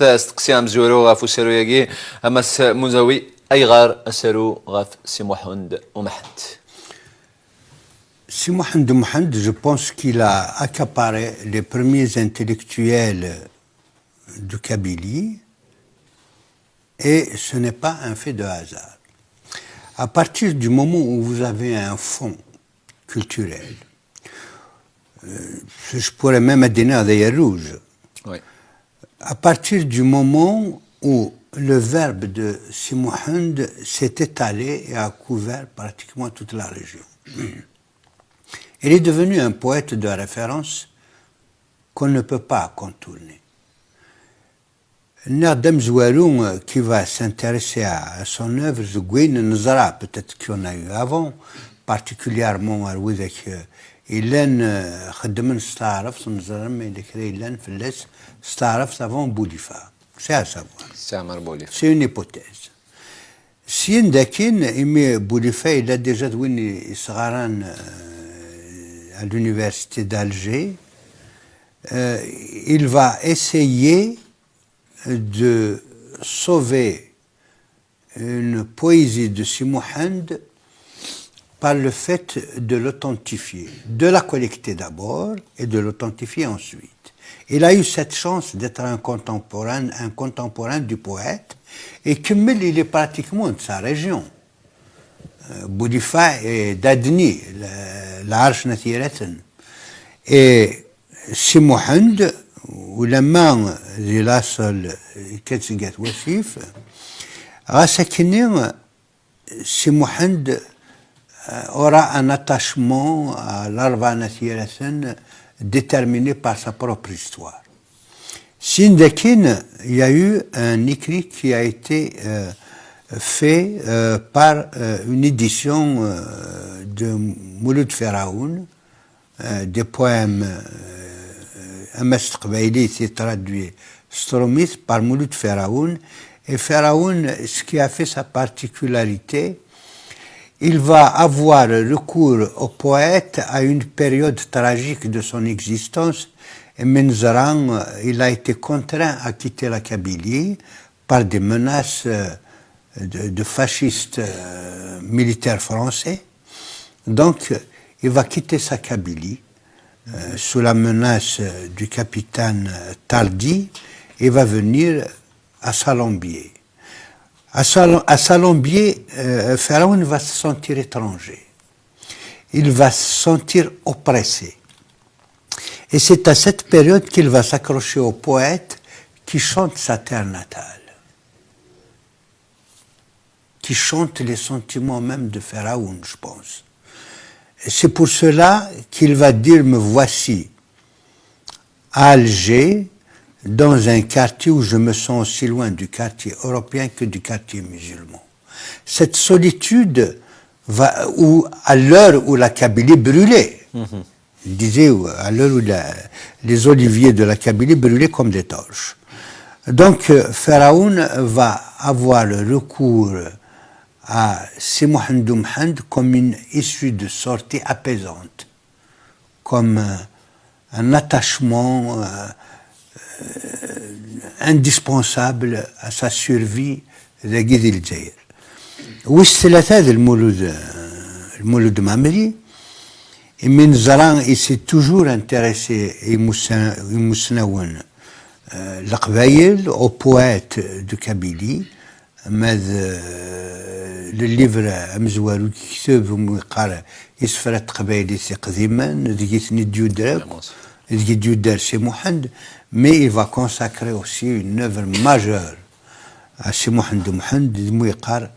استقسام مزورو غاف وسيرو ياكي امس مزوي اي غار اسرو غاف سي محمد ومحد. Si Mohamed Mohamed, je pense qu'il a accaparé les premiers intellectuels du Kabylie et ce n'est pas un fait de hasard. À partir du moment où vous avez un fond culturel, je pourrais même donner à des rouges. Oui. À partir du moment où le verbe de Si Mohamed s'est étalé et a couvert pratiquement toute la région. Il est devenu un poète de référence qu'on ne peut pas contourner. Nardem Zoualoum, qui va s'intéresser à son œuvre, Zouguin Nzara, peut-être qu'il y en a eu avant, particulièrement à Wizek, Ilen Khadman Staraf, son Nzara, mais il écrit Ilen Felles, Staraf avant Boudifa. C'est à savoir. C'est une hypothèse. Si Ndakin, Imi Boudifa, il a déjà doué Sararan à l'université d'Alger, il va essayer de sauver une poésie de Si Mohamed par le fait de l'authentifier, de la collecter d'abord et de l'authentifier ensuite. Il a eu cette chance d'être un contemporain du poète, et Kemmel, il est pratiquement de sa région. Boudifa et d'Adni, l'Arche Nathiratan. Et Si Mohamed, ou la main de la seule Ketzigat Wassif, Rassakinim, Si Mohamed aura un attachement à l'Arva Nathiratan déterminé par sa propre histoire. Sindakin, il y a eu un écrit qui a été fait par une édition de Mouloud Feraoun, des poèmes Amast Qbaili, c'est traduit Stromith par Mouloud Feraoun. Et Feraoun, ce qui a fait sa particularité, il va avoir recours au poète à une période tragique de son existence. Et Menzaran, il a été contraint à quitter la Kabylie par des menaces de fascistes militaires français. Donc, il va quitter sa Kabylie sous la menace du capitaine Tardy et va venir à Salambier. À Salambier, Pharaon va se sentir étranger. Il va se sentir oppressé. Et c'est à cette période qu'il va s'accrocher au poète qui chante sa terre natale, qui chante les sentiments même de Pharaon, je pense. Et c'est pour cela qu'il va dire « Me voici à Alger, dans un quartier où je me sens aussi loin du quartier européen que du quartier musulman. » Cette solitude va, à l'heure où la Kabylie brûlait, il disait à l'heure où les oliviers de la Kabylie brûlaient comme des torches. Donc, Pharaon va avoir recours à Si Mohamed Mohamed comme une issue de sortie apaisante, comme un attachement indispensable à sa survie de Guidil Djaïr. والثلاثة المولود Mamri, et Menzaran, il s'est toujours intéressé au poète de Kabylie. Le livre Amzouarou qui se veut يسفر قبايلي قديما ديتني ديودر ديودر سي محمد, mais il va consacrer aussi une œuvre majeure à سي محمد محمد يقار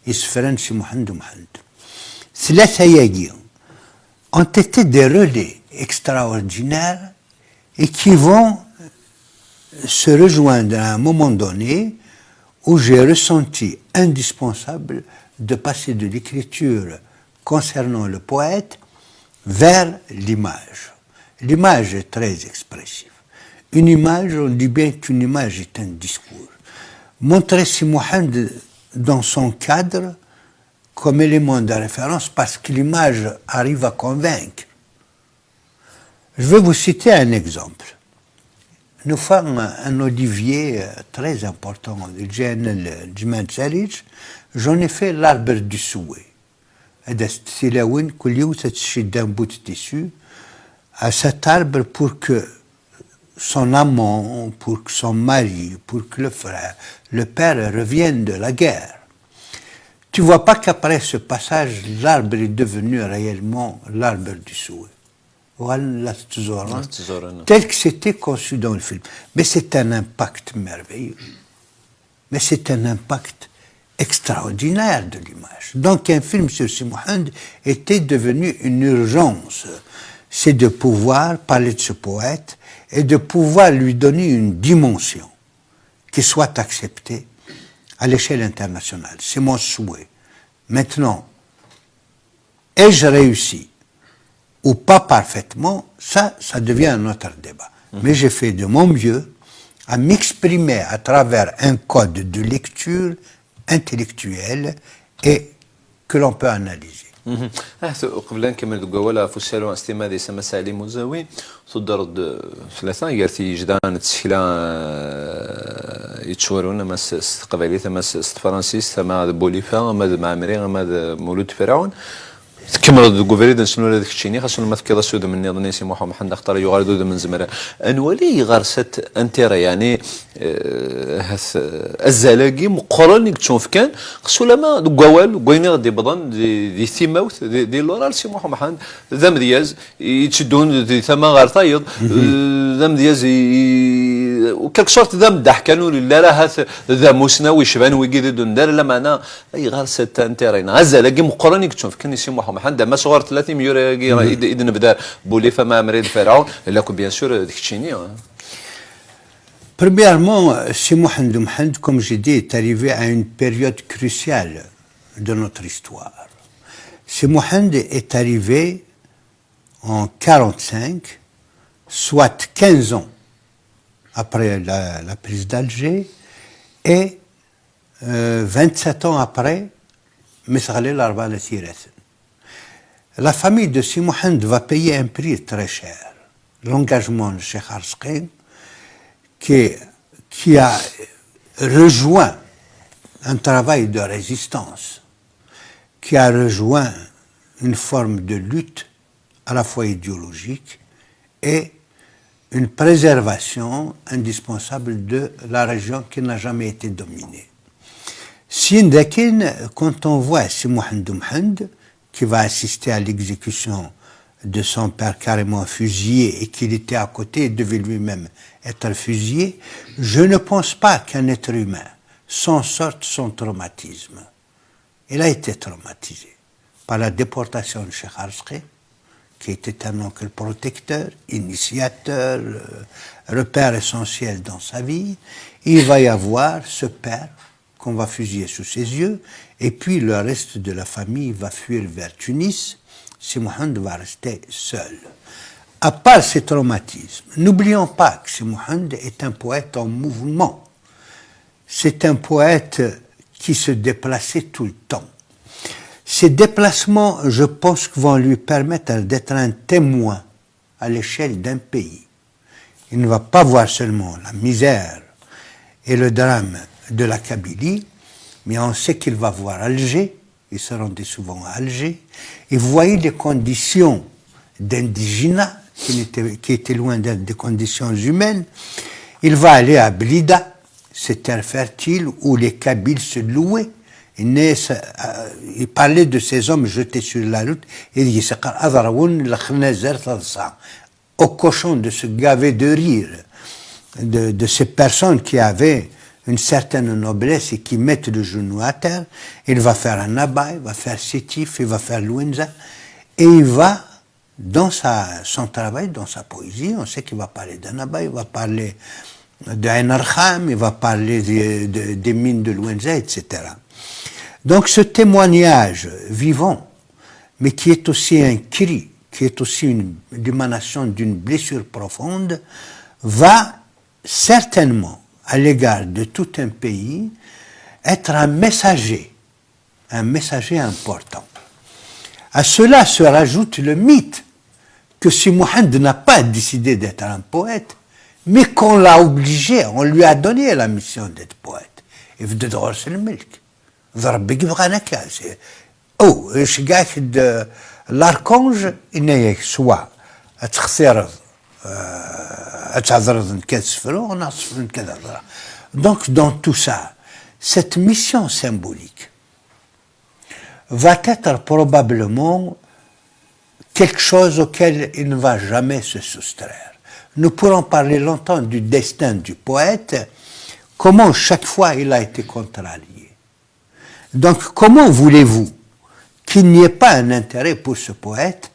يسفرن سي محمد محمد. ثلاثة ياجي ont été des relais extraordinaires et qui vont se rejoindre à un moment donné où j'ai ressenti indispensable de passer de l'écriture concernant le poète vers l'image. L'image est très expressive. Une image, on dit bien qu'une image est un discours. Montrer Si Mohamed dans son cadre comme élément de référence parce que l'image arrive à convaincre. Je vais vous citer un exemple. nous faisons un olivier très important. J'en ai fait l'arbre du souhait. D'un bout de tissu à cet arbre pour que son amant, pour que son mari, pour que le frère, le père reviennent de la guerre. Tu ne vois pas qu'après ce passage, l'arbre est devenu réellement l'arbre du souhait. Voilà, tel que c'était conçu dans le film. Mais c'est un impact merveilleux. Mais c'est un impact extraordinaire de l'image. Donc un film sur Simohand était devenu une urgence. C'est de pouvoir parler de ce poète et de pouvoir lui donner une dimension qui soit acceptée à l'échelle internationale. C'est mon souhait. Maintenant, ai-je réussi ou pas parfaitement, ça devient un autre débat. Mais j'ai fait de mon mieux à m'exprimer à travers un code de lecture intellectuelle et que l'on peut analyser. قبل أن نكمل الجوالة فسالو استمادي سما سالي مزاوي تدرد ثلاثة يقرتي جدان تسكلا يتشورون ما استقبالي ثما فرانسيس ثما بوليفا ما معمري ما مولود فرعون كمل الجوفريد شنو هذاك الشيء خاصنا ما تكذا سود من نظني سي محمد اختار يغارد من زمره انولي غرست انترا يعني هث الزلاقي مقرن تشوف كان خصو لما دوال كويني دي بدن دي ثيماوث دي لورال سي محمد ذم دياز يتشدون دي ثما غير طايد ذم دياز وكلك صورت ذم ضحك كانوا لا راه ذا موسنا ويشبان ويقيد دون دار لا معنا اي غرست انترا الزلاقي مقرن تشوف كان سي محمد ما صور 30 يورو إذا نبدا بوليفا مع مريض فرعون لكن بيان سور ديك الشيء. Premièrement, si Mohamed, comme j'ai dit, est arrivé à une période cruciale de notre histoire. Si Mohamed est arrivé en 1945, soit 15 ans après la prise d'Alger, et 27 ans après, Mesralé l'Arba la Sireth. La famille de Simohand va payer un prix très cher. L'engagement de Cheikh Arsqin, qui a rejoint un travail de résistance, qui a rejoint une forme de lutte à la fois idéologique et une préservation indispensable de la région qui n'a jamais été dominée. Sindakin, quand on voit Simohand Mhand, qui va assister à l'exécution de son père carrément fusillé et qu'il était à côté et devait lui-même être fusillé, je ne pense pas qu'un être humain s'en sorte sans traumatisme. Il a été traumatisé par la déportation de Cheikh Arsqi, qui était un oncle protecteur, initiateur, repère essentiel dans sa vie. Il va y avoir ce père qu'on va fusiller sous ses yeux, et puis le reste de la famille va fuir vers Tunis. Simohand va rester seul. À part ces traumatismes, n'oublions pas que Simohand est un poète en mouvement. C'est un poète qui se déplaçait tout le temps. Ces déplacements, je pense, vont lui permettre d'être un témoin à l'échelle d'un pays. Il ne va pas voir seulement la misère et le drame de la Kabylie, mais on sait qu'il va voir Alger, il se rendait souvent à Alger, et vous voyez les conditions d'indigénat, qui étaient loin d'être des conditions humaines. Il va aller à Blida, cette terre fertile où les Kabyles se louaient. Il parlait de ces hommes jetés sur la route, il dit au cochon de se gaver de rire de ces personnes qui avaient une certaine noblesse et qui mettent le genou à terre. Il va faire un abat, il va faire sétif, il va faire l'ouenza, et il va, dans son travail, dans sa poésie, on sait qu'il va parler d'un abat, il va parler d'Ain Arkham, il va parler des mines de l'ouenza, etc. Donc ce témoignage vivant, mais qui est aussi un cri, qui est aussi l'émanation d'une blessure profonde, va certainement, à l'égard de tout un pays, être un messager important. À cela se rajoute le mythe que Simohand n'a pas décidé d'être un poète, mais qu'on l'a obligé, on lui a donné la mission d'être poète. Il veut de غرس الملك. ضرب بغانا كاس. أو إيش قاعد l'archange إنه سواء تخسر تعذرض كاس فرو نصف كذا. Donc dans tout ça, cette mission symbolique va être probablement quelque chose auquel il ne va jamais se soustraire. Nous pourrons parler longtemps du destin du poète, comment chaque fois il a été contrarié. Donc comment voulez-vous qu'il n'y ait pas un intérêt pour ce poète